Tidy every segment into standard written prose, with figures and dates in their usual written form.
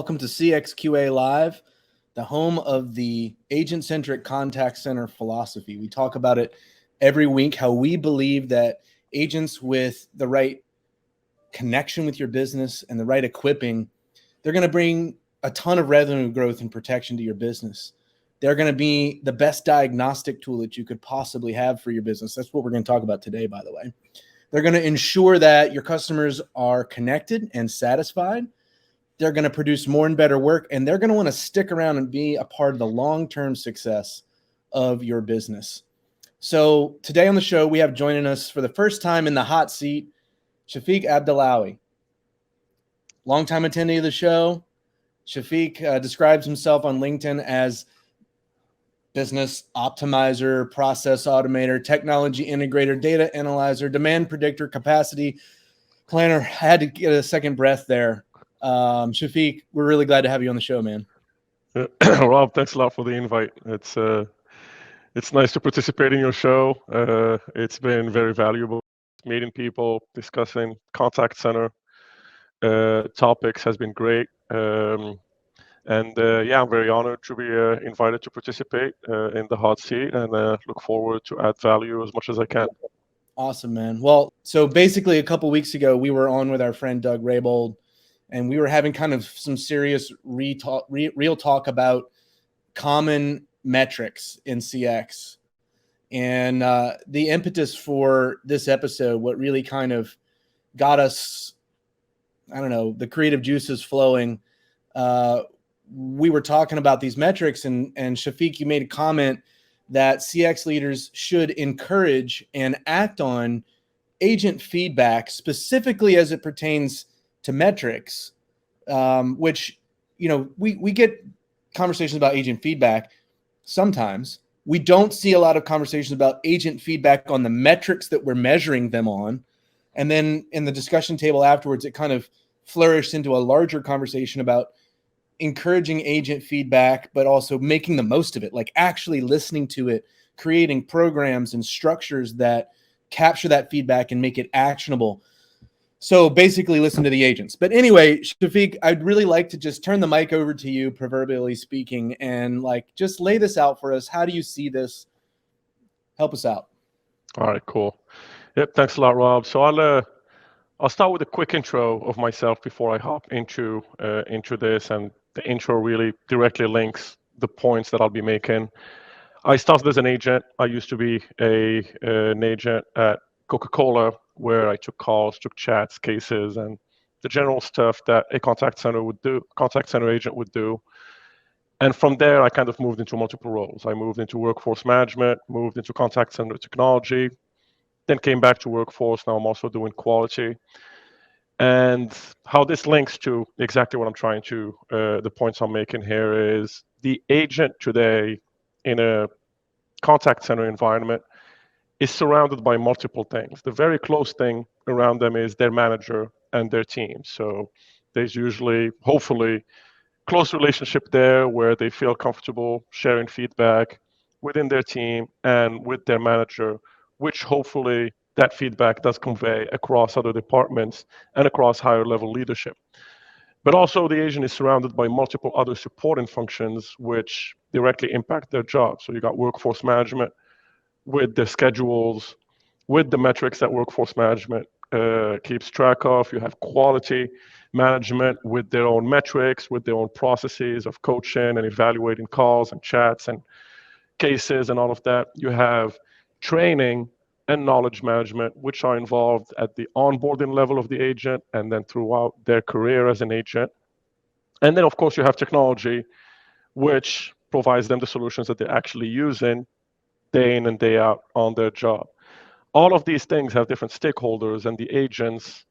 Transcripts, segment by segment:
welcome to CXQA Live, the home of the agent-centric contact center philosophy. We talk about it every week, how we believe that agents with the right connection with your business and the right equipping, they're going to bring a ton of revenue growth and protection to your business. They're going to be the best diagnostic tool that you could possibly have for your business. That's what we're going to talk about today, by the way. They're going to ensure that your customers are connected and satisfied. They're going to produce more and better work, and they're going to want to stick around and be a part of the long-term success of your business. So today on the show, we have joining us for the first time in the hot seat, Chafik Abdellaoui. Longtime attendee of the show. Chafik describes himself on LinkedIn as business optimizer, process automator, technology integrator, data analyzer, demand predictor, capacity planner. I had to get a second breath there. Chafik, we're really glad to have you on the show, man. Rob, thanks a lot for the invite. It's nice to participate in your show. It's been very valuable. Meeting people, discussing contact center topics has been great. I'm very honored to be invited to participate in the hot seat, and look forward to add value as much as I can. Awesome, man. Well, so basically a couple weeks ago, we were on with our friend Doug Raybold, and we were having kind of some serious real talk about common metrics in CX. And the impetus for this episode, what really kind of got us, I don't know, the creative juices flowing. We were talking about these metrics, and Chafik, you made a comment that CX leaders should encourage and act on agent feedback, specifically as it pertains to metrics, which, you know, we get conversations about agent feedback. Sometimes we don't see a lot of conversations about agent feedback on the metrics that we're measuring them on. And then in the discussion table afterwards, it kind of flourished into a larger conversation about encouraging agent feedback, but also making the most of it, like actually listening to it, creating programs and structures that capture that feedback and make it actionable. So basically listen to the agents. But anyway, Chafik, I'd really like to just turn the mic over to you, proverbially speaking, and like just lay this out for us. How do you see this? Help us out. All right, cool. Yep, thanks a lot, Rob. So I'll start with a quick intro of myself before I hop into this, and the intro really directly links the points that I'll be making. I started as an agent. I used to be an agent at Coca-Cola, where I took calls, took chats, cases, and the general stuff that a contact center agent would do. And from there, I kind of moved into multiple roles. I moved into workforce management, moved into contact center technology, then came back to workforce. Now I'm also doing quality. And how this links to exactly what I'm trying to, the points I'm making here is the agent today in a contact center environment is surrounded by multiple things. The very close thing around them is their manager and their team. So there's usually, hopefully, close relationship there where they feel comfortable sharing feedback within their team and with their manager, which hopefully that feedback does convey across other departments and across higher level leadership. But also the agent is surrounded by multiple other supporting functions which directly impact their job. So you got workforce management with the schedules, with the metrics that workforce management keeps track of. You have quality management with their own metrics, with their own processes of coaching and evaluating calls and chats and cases and all of that. You have training and knowledge management, which are involved at the onboarding level of the agent and then throughout their career as an agent. And then, of course, you have technology, which provides them the solutions that they're actually using day in and day out on their job. All of these things have different stakeholders, and the agents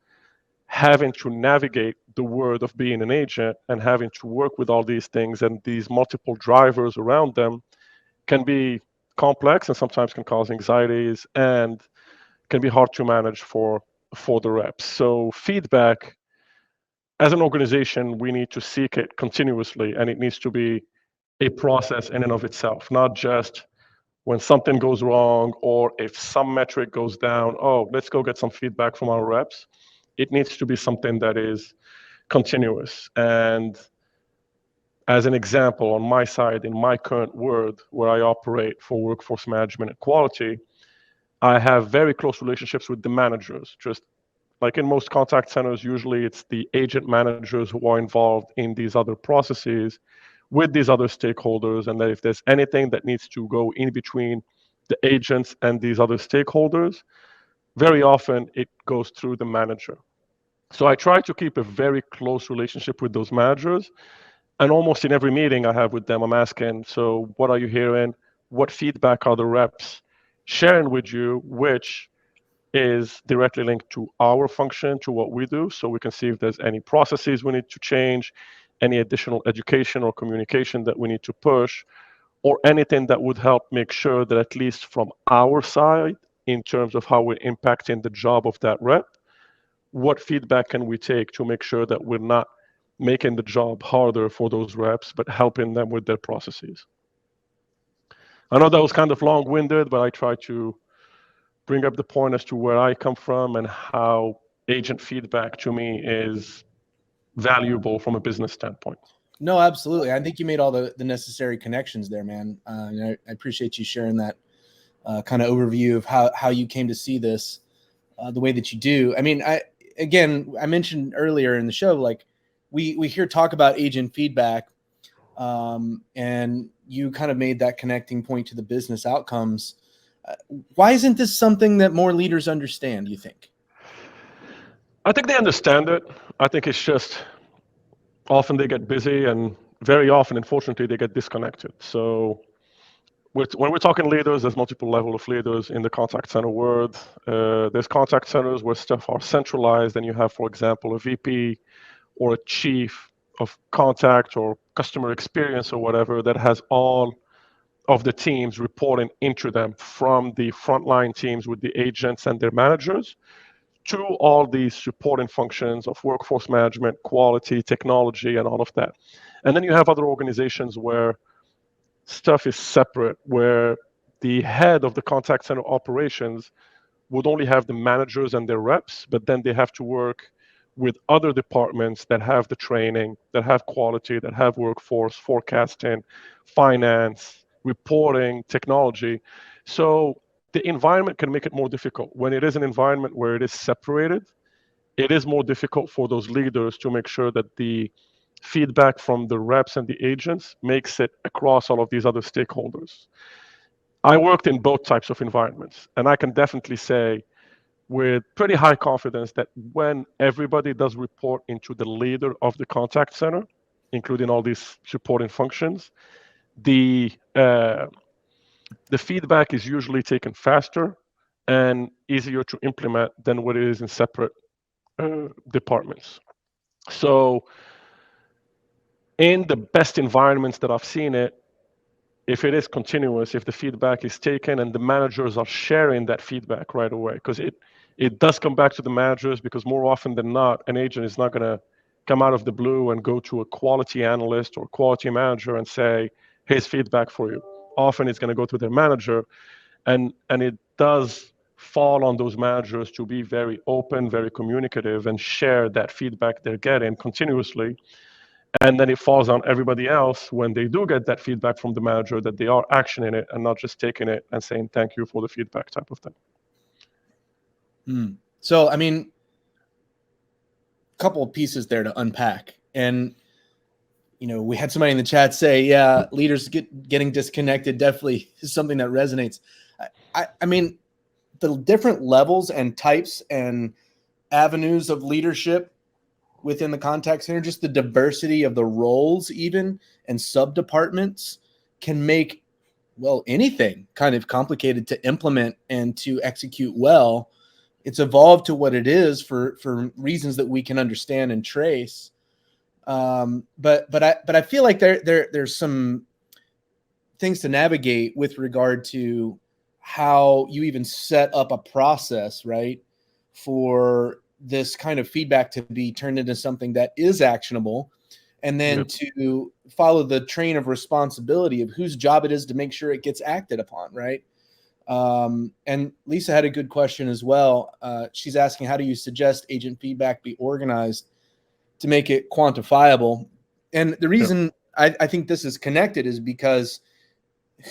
having to navigate the world of being an agent and having to work with all these things and these multiple drivers around them can be complex and sometimes can cause anxieties and can be hard to manage for the reps. So feedback, as an organization, we need to seek it continuously, and it needs to be a process in and of itself, not just when something goes wrong or if some metric goes down, oh, let's go get some feedback from our reps. It needs to be something that is continuous. And as an example, on my side, in my current world where I operate for workforce management and quality, I have very close relationships with the managers. Just like in most contact centers, usually it's the agent managers who are involved in these other processes with these other stakeholders. And that if there's anything that needs to go in between the agents and these other stakeholders, very often it goes through the manager. So I try to keep a very close relationship with those managers. And almost in every meeting I have with them, I'm asking, so what are you hearing? What feedback are the reps sharing with you, which is directly linked to our function, to what we do, so we can see if there's any processes we need to change, any additional education or communication that we need to push, or anything that would help make sure that at least from our side, in terms of how we're impacting the job of that rep, what feedback can we take to make sure that we're not making the job harder for those reps, but helping them with their processes. I know that was kind of long-winded, but I try to bring up the point as to where I come from and how agent feedback to me is valuable from a business standpoint. No, absolutely. I think you made all the necessary connections there, man. And I appreciate you sharing that kind of overview of how you came to see this the way that you do. I mean, I mentioned earlier in the show, like we hear talk about agent feedback, and you kind of made that connecting point to the business outcomes. Why isn't this something that more leaders understand, you think? I think they understand it. I think it's just often they get busy, and very often, unfortunately, they get disconnected. So when we're talking leaders, there's multiple levels of leaders in the contact center world. There's contact centers where stuff are centralized, and you have, for example, a VP or a chief of contact or customer experience or whatever that has all of the teams reporting into them, from the frontline teams with the agents and their managers to all these supporting functions of workforce management, quality, technology, and all of that. And then you have other organizations where stuff is separate, where the head of the contact center operations would only have the managers and their reps, but then they have to work with other departments that have the training, that have quality, that have workforce, forecasting, finance, reporting, technology. So the environment can make it more difficult. When it is an environment where it is separated, it is more difficult for those leaders to make sure that the feedback from the reps and the agents makes it across all of these other stakeholders. I worked in both types of environments, and I can definitely say with pretty high confidence that when everybody does report into the leader of the contact center, including all these supporting functions, the feedback is usually taken faster and easier to implement than what it is in separate departments. So in the best environments that I've seen it, if it is continuous, if the feedback is taken and the managers are sharing that feedback right away, because it does come back to the managers, because more often than not, an agent is not going to come out of the blue and go to a quality analyst or quality manager and say, here's feedback for you. Often it's going to go to their manager, and it does fall on those managers to be very open, very communicative, and share that feedback they're getting continuously. And then it falls on everybody else when they do get that feedback from the manager that they are actioning it and not just taking it and saying thank you for the feedback type of thing. So, I mean, a couple of pieces there to unpack. And, you know, we had somebody in the chat say, yeah, leaders getting disconnected definitely is something that resonates. I mean, the different levels and types and avenues of leadership within the contact center, just the diversity of the roles even and sub-departments can make, well, anything kind of complicated to implement and to execute well. It's evolved to what it is for reasons that we can understand and trace. But I feel like there's some things to navigate with regard to how you even set up a process, right, for this kind of feedback to be turned into something that is actionable, and then to follow the train of responsibility of whose job it is to make sure it gets acted upon, right? And Lisa had a good question as well. She's asking, how do you suggest agent feedback be organized to make it quantifiable? And the reason I think this is connected is because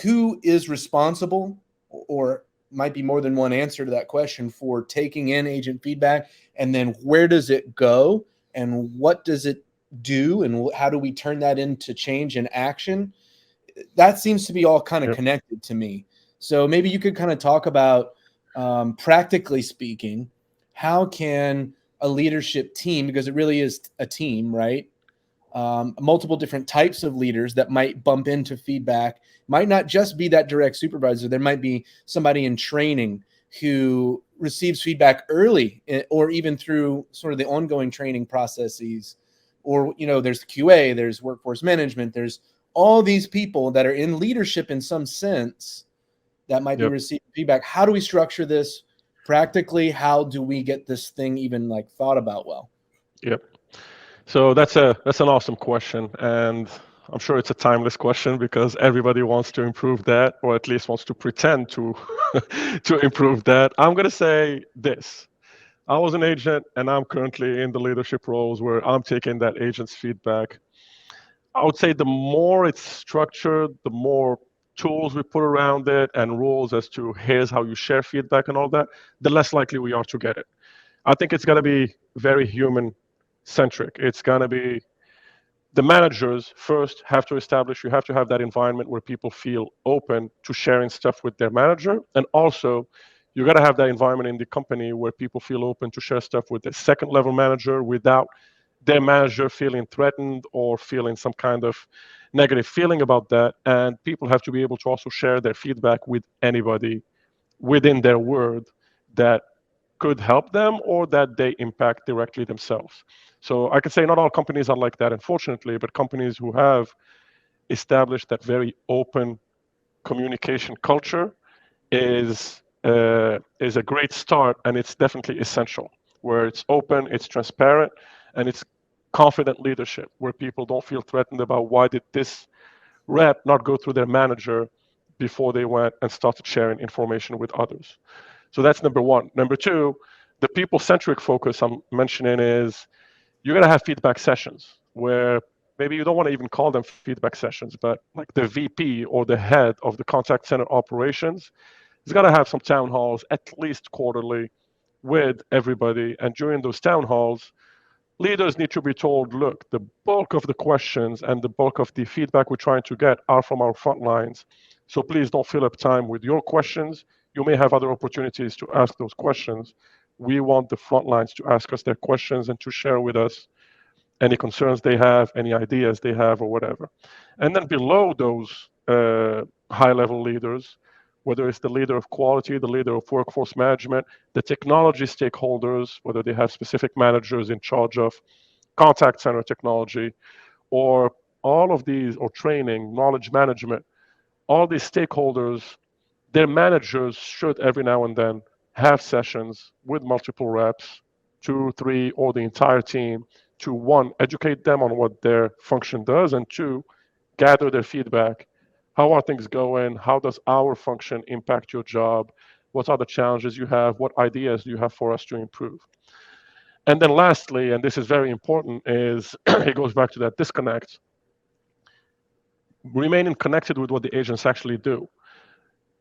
who is responsible, or might be more than one answer to that question, for taking in agent feedback, and then where does it go and what does it do and how do we turn that into change and action? That seems to be all kind of Yep. connected to me. So maybe you could kind of talk about, practically speaking, how can a leadership team, because it really is a team, right? Multiple different types of leaders that might bump into feedback, might not just be that direct supervisor. There might be somebody in training who receives feedback early, or even through sort of the ongoing training processes, or, there's QA, there's workforce management, there's all these people that are in leadership in some sense that might be Yep. receiving feedback. How do we structure this practically? How do we get this thing even like thought about well? Yep. So that's an awesome question, and I'm sure it's a timeless question because everybody wants to improve that, or at least wants to pretend to to improve that. I'm gonna say this. I was an agent, and I'm currently in the leadership roles where I'm taking that agent's feedback. I would say the more it's structured, the more tools we put around it and rules as to here's how you share feedback and all that, the less likely we are to get it. I think it's going to be very human centric. It's going to be the managers first have to establish, you have to have that environment where people feel open to sharing stuff with their manager. And also, you got to have that environment in the company where people feel open to share stuff with their second level manager without their manager feeling threatened or feeling some kind of negative feeling about that. And people have to be able to also share their feedback with anybody within their word that could help them or that they impact directly themselves. So I can say not all companies are like that, unfortunately, but companies who have established that very open communication culture is a great start, and it's definitely essential. Where it's open, it's transparent, and it's confident leadership, where people don't feel threatened about why did this rep not go through their manager before they went and started sharing information with others. So that's number one. Number two, the people-centric focus I'm mentioning is you're going to have feedback sessions where maybe you don't want to even call them feedback sessions, but like the VP or the head of the contact center operations is going to have some town halls at least quarterly with everybody. And during those town halls, leaders need to be told, look, the bulk of the questions and the bulk of the feedback we're trying to get are from our front lines. So please don't fill up time with your questions. You may have other opportunities to ask those questions. We want the front lines to ask us their questions and to share with us any concerns they have, any ideas they have, or whatever. And then below those high level leaders, whether it's the leader of quality, the leader of workforce management, the technology stakeholders, whether they have specific managers in charge of contact center technology, or all of these, or training, knowledge management, all these stakeholders, their managers should every now and then have sessions with multiple reps, two, three, or the entire team to one, educate them on what their function does, and two, gather their feedback. How are things going? How does our function impact your job? What are the challenges you have? What ideas do you have for us to improve? And then lastly, and this is very important, is it goes back to that disconnect, remaining connected with what the agents actually do.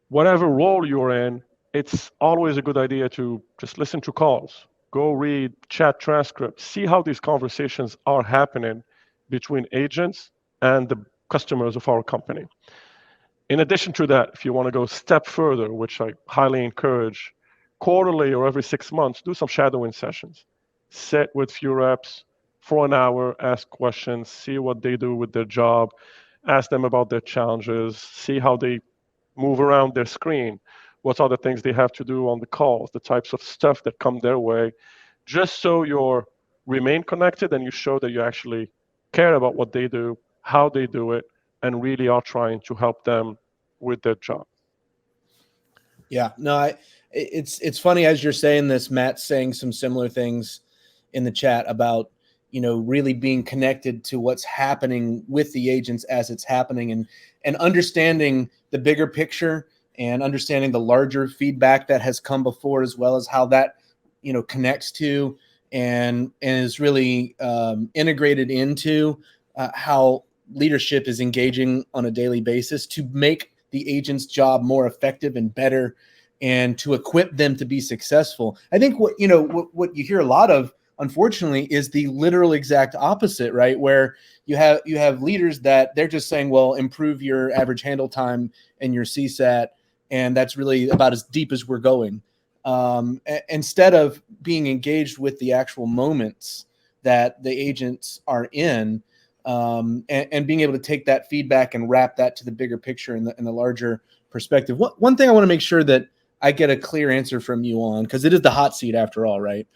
Whatever role you're in, it's always a good idea to just listen to calls, go read chat transcripts, see how these conversations are happening between agents and the customers of our company. In addition to that, if you want to go a step further, which I highly encourage, quarterly or every 6 months, do some shadowing sessions. Sit with few reps for an hour, ask questions, see what they do with their job, ask them about their challenges, see how they move around their screen, what are the things they have to do on the calls, the types of stuff that come their way, just so you remain connected and you show that you actually care about what they do, how they do it, and really are trying to help them with their job. Yeah, no, it's funny as you're saying this, Matt's saying some similar things in the chat about, really being connected to what's happening with the agents as it's happening, and understanding the bigger picture and understanding the larger feedback that has come before, as well as how that, connects to and is really integrated into how leadership is engaging on a daily basis to make the agent's job more effective and better, and to equip them to be successful. I think what you hear a lot of, unfortunately, is the literal exact opposite, right? Where you have leaders that they're just saying, well, improve your average handle time and your CSAT, and that's really about as deep as we're going. Instead of being engaged with the actual moments that the agents are in, and being able to take that feedback and wrap that to the bigger picture and the larger perspective. One thing I want to make sure that I get a clear answer from you on, because it is the hot seat after all, right?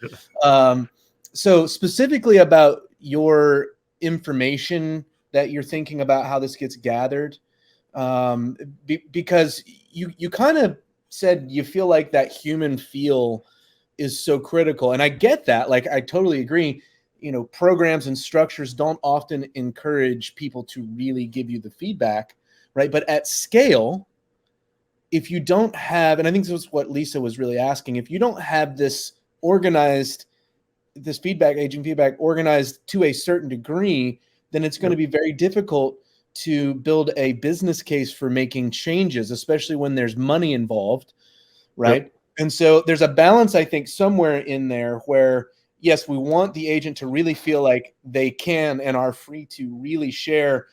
So specifically about your information that you're thinking about how this gets gathered, because you kind of said you feel like that human feel is so critical, and I get that. Like, I totally agree. Programs and structures don't often encourage people to really give you the feedback, right? But at scale, if you don't have, and I think this was what Lisa was really asking, if you don't have this organized, this feedback, agent feedback organized to a certain degree, then it's going to be very difficult to build a business case for making changes, especially when there's money involved, right? Yep. And so there's a balance, I think, somewhere in there where, yes, we want the agent to really feel like they can and are free to really share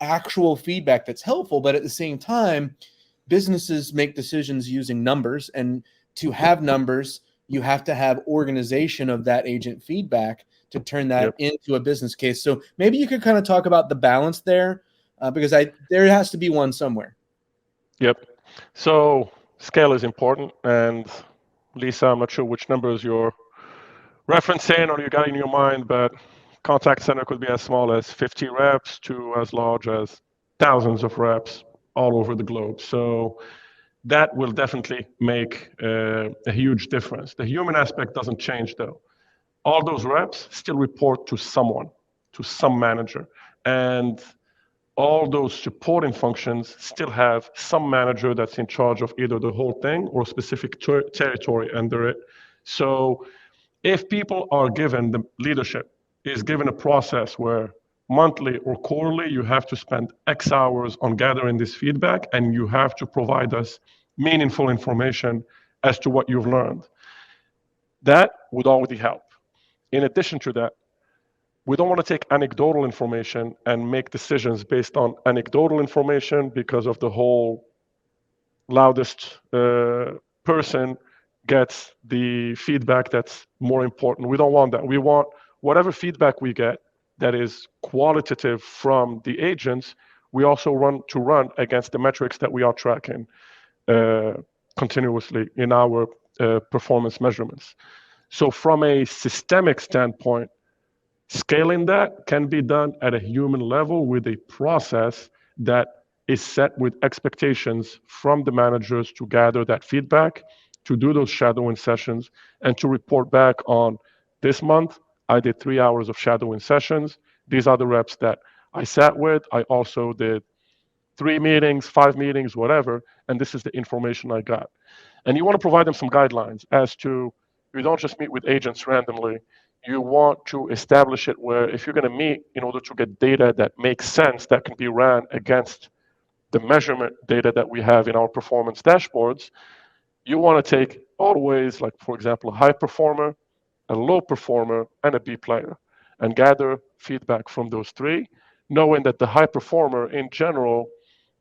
actual feedback that's helpful, but at the same time, businesses make decisions using numbers, and to have numbers, you have to have organization of that agent feedback to turn that into a business case. So maybe you could kind of talk about the balance there, because there has to be one somewhere. Yep. So scale is important, and Lisa, I'm not sure which numbers you're referencing or you got in your mind, but contact center could be as small as 50 reps to as large as thousands of reps all over the globe. So that will definitely make a huge difference. The human aspect doesn't change, though. All those reps still report to someone, to some manager. And all those supporting functions still have some manager that's in charge of either the whole thing or a specific territory under it. So if people are given, the leadership is given a process where monthly or quarterly you have to spend X hours on gathering this feedback, and you have to provide us meaningful information as to what you've learned, that would already help. In addition to that, we don't want to take anecdotal information and make decisions based on anecdotal information because of the whole loudest person gets the feedback that's more important. We don't want that. We want whatever feedback we get that is qualitative from the agents, we also run against the metrics that we are tracking continuously in our performance measurements. So from a systemic standpoint, scaling that can be done at a human level with a process that is set with expectations from the managers to gather that feedback, to do those shadowing sessions, and to report back on, this month, I did 3 hours of shadowing sessions. These are the reps that I sat with. I also did 3 meetings, 5 meetings, whatever, and this is the information I got. And you want to provide them some guidelines as to, you don't just meet with agents randomly. You want to establish it where if you're going to meet in order to get data that makes sense, that can be ran against the measurement data that we have in our performance dashboards, you want to take always, like, for example, a high performer, a low performer, and a B player, and gather feedback from those three, knowing that the high performer in general,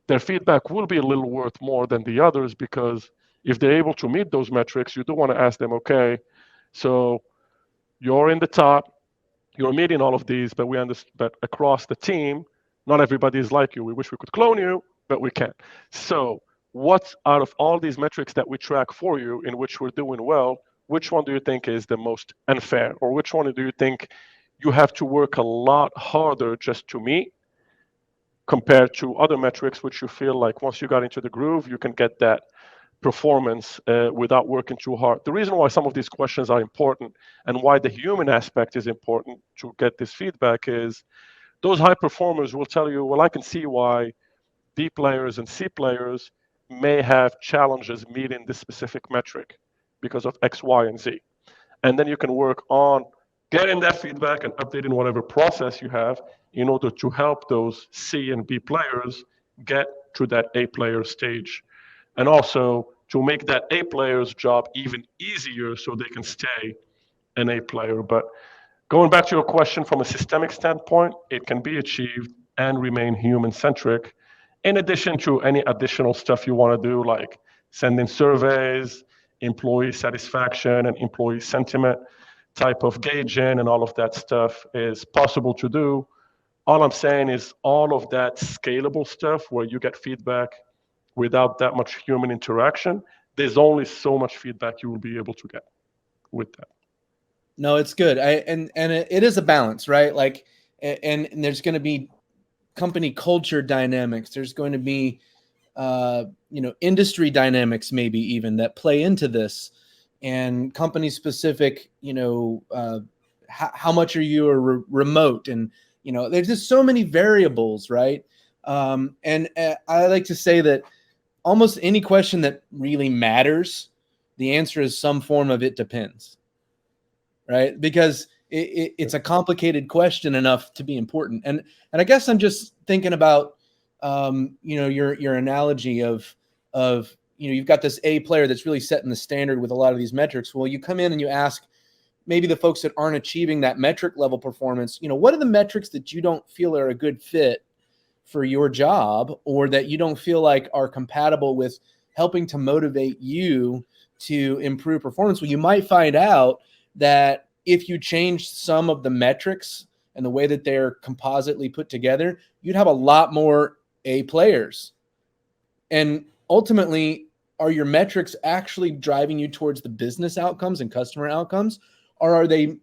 their feedback will be a little worth more than the others, because if they're able to meet those metrics, you do want to ask them, okay, so you're in the top, you're meeting all of these, but we understand that across the team, not everybody is like you. We wish we could clone you, but we can't. So what out of all these metrics that we track for you, in which we're doing well, which one do you think is the most unfair? Or which one do you think you have to work a lot harder just to meet, compared to other metrics which you feel like once you got into the groove, you can get that performance without working too hard? The reason why some of these questions are important and why the human aspect is important to get this feedback is those high performers will tell you, well, I can see why B players and C players may have challenges meeting this specific metric because of X, Y, and Z. And then you can work on getting that feedback and updating whatever process you have in order to help those C and B players get to that A player stage. And also to make that A player's job even easier so they can stay an A player. But going back to your question from a systemic standpoint, it can be achieved and remain human centric, in addition to any additional stuff you want to do, like sending surveys, employee satisfaction, and employee sentiment type of gauging, and all of that stuff is possible to do. All I'm saying is all of that scalable stuff where you get feedback without that much human interaction, there's only so much feedback you will be able to get with that. No, it's good. It is a balance, right? Like, and there's going to be company culture dynamics. There's going to be, industry dynamics, maybe even that play into this, and company specific. How much are you remote, and there's just so many variables, right? I like to say that almost any question that really matters, the answer is some form of it depends. Right? Because it's a complicated question enough to be important. And I guess I'm just thinking about, your analogy of, you've got this A player that's really setting the standard with a lot of these metrics. Well, you come in and you ask maybe the folks that aren't achieving that metric level performance, what are the metrics that you don't feel are a good fit for your job, or that you don't feel like are compatible with helping to motivate you to improve performance? Well, you might find out that if you change some of the metrics and the way that they're compositely put together, you'd have a lot more A players. And ultimately, are your metrics actually driving you towards the business outcomes and customer outcomes? Or are they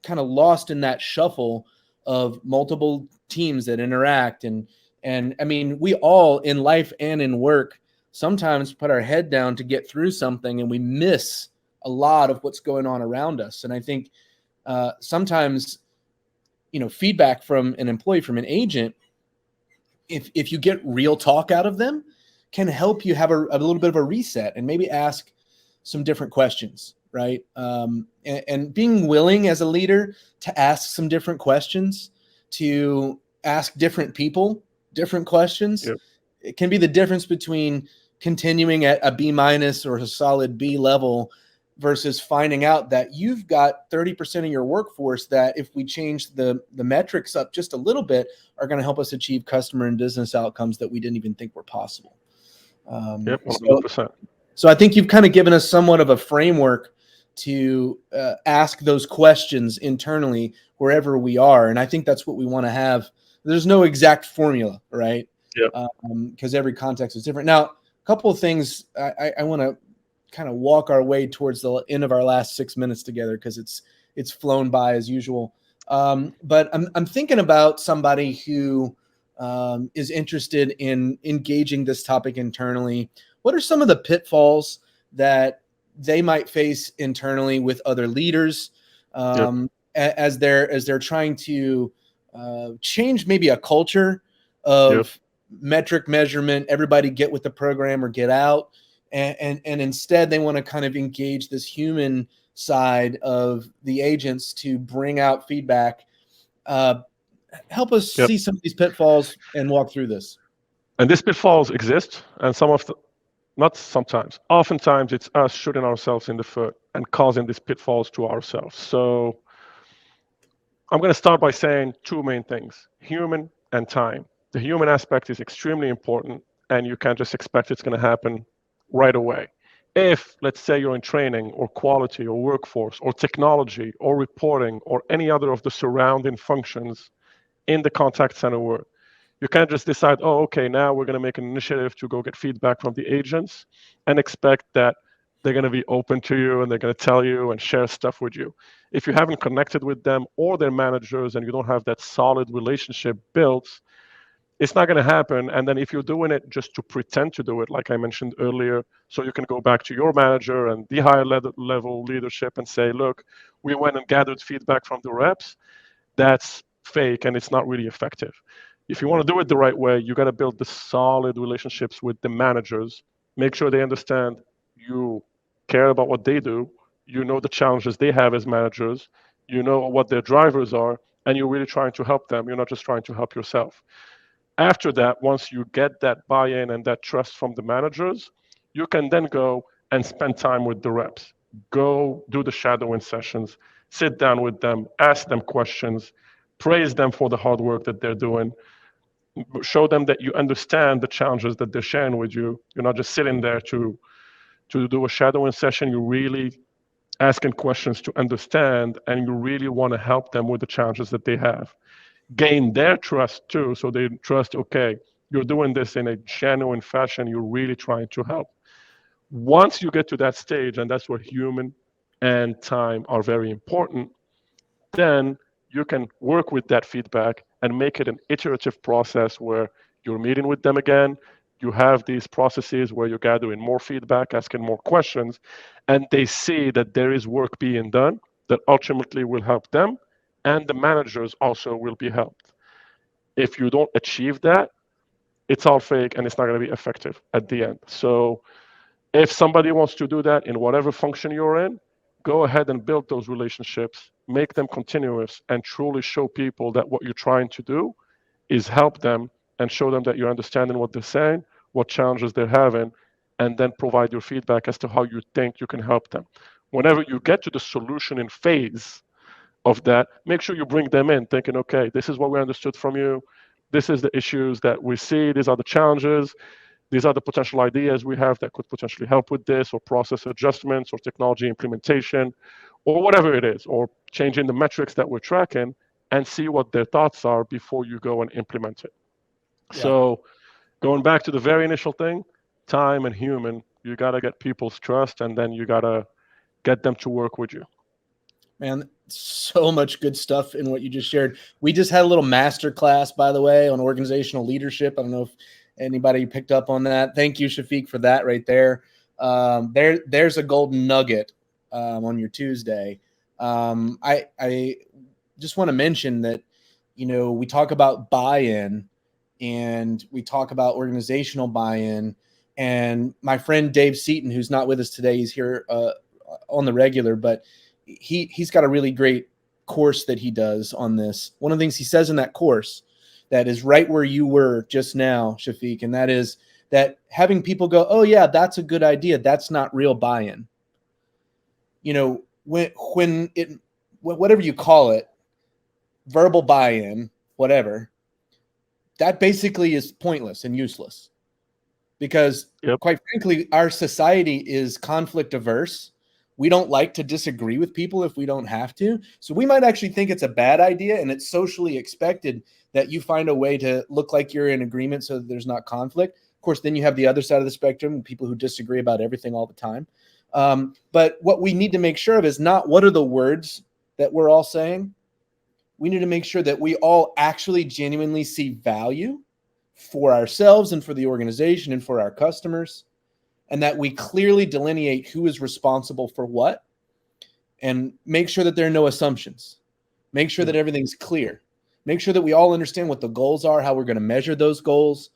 kind of lost in that shuffle of multiple teams that interact? And I mean, we all in life and in work sometimes put our head down to get through something, and we miss a lot of what's going on around us. And I think sometimes, feedback from an employee, from an agent, if you get real talk out of them, can help you have a little bit of a reset and maybe ask some different questions, right? And being willing as a leader to ask some different questions, to ask different people different questions. Yep. It can be the difference between continuing at a B- or a solid B level versus finding out that you've got 30% of your workforce that, if we change the metrics up just a little bit, are going to help us achieve customer and business outcomes that we didn't even think were possible. Yep, 100%. So I think you've kind of given us somewhat of a framework to ask those questions internally wherever we are. And I think that's what we want to have. There's no exact formula, right? Yep. Because every context is different. Now, a couple of things I want to kind of walk our way towards the end of our last 6 minutes together, because it's flown by as usual. But I'm thinking about somebody who is interested in engaging this topic internally. What are some of the pitfalls that they might face internally with other leaders as they're trying to change maybe a culture of metric measurement, everybody get with the program or get out, and instead they want to kind of engage this human side of the agents to bring out feedback. Help us see some of these pitfalls and walk through this. And these pitfalls exist, and not sometimes, oftentimes it's us shooting ourselves in the foot and causing these pitfalls to ourselves. So I'm going to start by saying two main things: human and time. The human aspect is extremely important, and you can't just expect it's going to happen right away. If, let's say, you're in training or quality or workforce or technology or reporting or any other of the surrounding functions in the contact center work, you can't just decide, oh, okay, now we're going to make an initiative to go get feedback from the agents and expect that they're going to be open to you and they're going to tell you and share stuff with you. If you haven't connected with them or their managers and you don't have that solid relationship built, it's not going to happen. And then if you're doing it just to pretend to do it, like I mentioned earlier, so you can go back to your manager and the higher level leadership and say, look, we went and gathered feedback from the reps, that's fake and it's not really effective. If you want to do it the right way, you got to build the solid relationships with the managers, make sure they understand you care about what they do, you know the challenges they have as managers, you know what their drivers are, and you're really trying to help them. You're not just trying to help yourself. After that, once you get that buy-in and that trust from the managers, you can then go and spend time with the reps. Go do the shadowing sessions, sit down with them, ask them questions, praise them for the hard work that they're doing, show them that you understand the challenges that they're sharing with you. You're not just sitting there to do a shadowing session. You're really asking questions to understand, and you really want to help them with the challenges that they have. Gain their trust too, so they trust, okay, you're doing this in a genuine fashion, you're really trying to help. Once you get to that stage, and that's where human and time are very important, then you can work with that feedback and make it an iterative process where you're meeting with them again. You have these processes where you're gathering more feedback, asking more questions, and they see that there is work being done that ultimately will help them, and the managers also will be helped. If you don't achieve that, it's all fake and it's not going to be effective at the end. So if somebody wants to do that in whatever function you're in, go ahead and build those relationships, make them continuous, and truly show people that what you're trying to do is help them, and show them that you're understanding what they're saying, what challenges they're having, and then provide your feedback as to how you think you can help them. Whenever you get to the solutioning phase of that, make sure you bring them in thinking, okay, this is what we understood from you. This is the issues that we see. These are the challenges. These are the potential ideas we have that could potentially help with this, or process adjustments, or technology implementation, or whatever it is, or changing the metrics that we're tracking, and see what their thoughts are before you go and implement it. Yeah. So going back to the very initial thing, time and human, you got to get people's trust, and then you got to get them to work with you. Man, so much good stuff in what you just shared. We just had a little master class, by the way, on organizational leadership. I don't know if anybody picked up on that. Thank you, Chafik, for that right there. There's a golden nugget on your Tuesday. I just want to mention that, we talk about buy-in, and we talk about organizational buy-in. And my friend Dave Seaton, who's not with us today, he's here on the regular, but he's got a really great course that he does on this. One of the things he says in that course that is right where you were just now, Chafik, and that is that having people go, oh yeah, that's a good idea, that's not real buy-in. When it, whatever you call it, verbal buy-in, whatever, that basically is pointless and useless, because quite frankly, our society is conflict averse. We don't like to disagree with people if we don't have to. So we might actually think it's a bad idea, and it's socially expected that you find a way to look like you're in agreement so that there's not conflict. Of course, then you have the other side of the spectrum, people who disagree about everything all the time. But what we need to make sure of is not what are the words that we're all saying. We need to make sure that we all actually genuinely see value for ourselves and for the organization and for our customers, and that we clearly delineate who is responsible for what, and make sure that there are no assumptions. Make sure that everything's clear. Make sure that we all understand what the goals are, how we're going to measure those goals,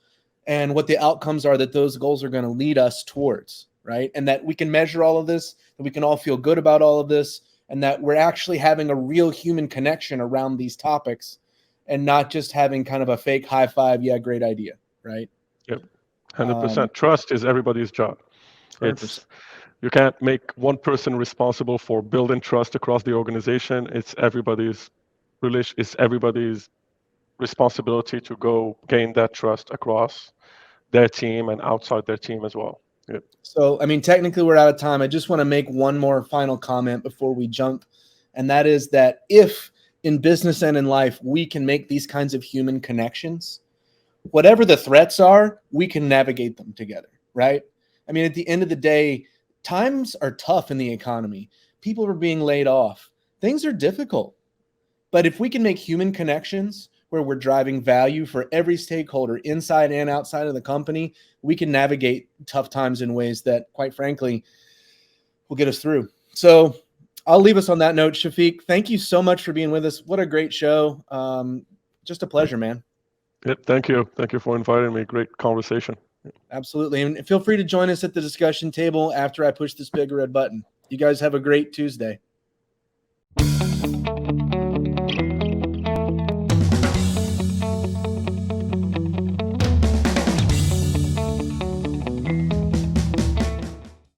and what the outcomes are that those goals are going to lead us towards, right? And that we can measure all of this, that we can all feel good about all of this, and that we're actually having a real human connection around these topics, and not just having kind of a fake high five, yeah, great idea, right? Yep. 100%. Trust is everybody's job. 100%. You can't make one person responsible for building trust across the organization. It's everybody's responsibility to go gain that trust across their team and outside their team as well. Yep. So, technically we're out of time. I just want to make one more final comment before we jump. And that is that if in business and in life, we can make these kinds of human connections, whatever the threats are, we can navigate them together, right? At the end of the day, times are tough in the economy. People are being laid off. Things are difficult. But if we can make human connections where we're driving value for every stakeholder inside and outside of the company, we can navigate tough times in ways that, quite frankly, will get us through. So I'll leave us on that note. Chafik, thank you so much for being with us. What a great show. Just a pleasure, man. Yep, thank you. Thank you for inviting me. Great conversation. Absolutely. And feel free to join us at the discussion table after I push this big red button. You guys have a great Tuesday.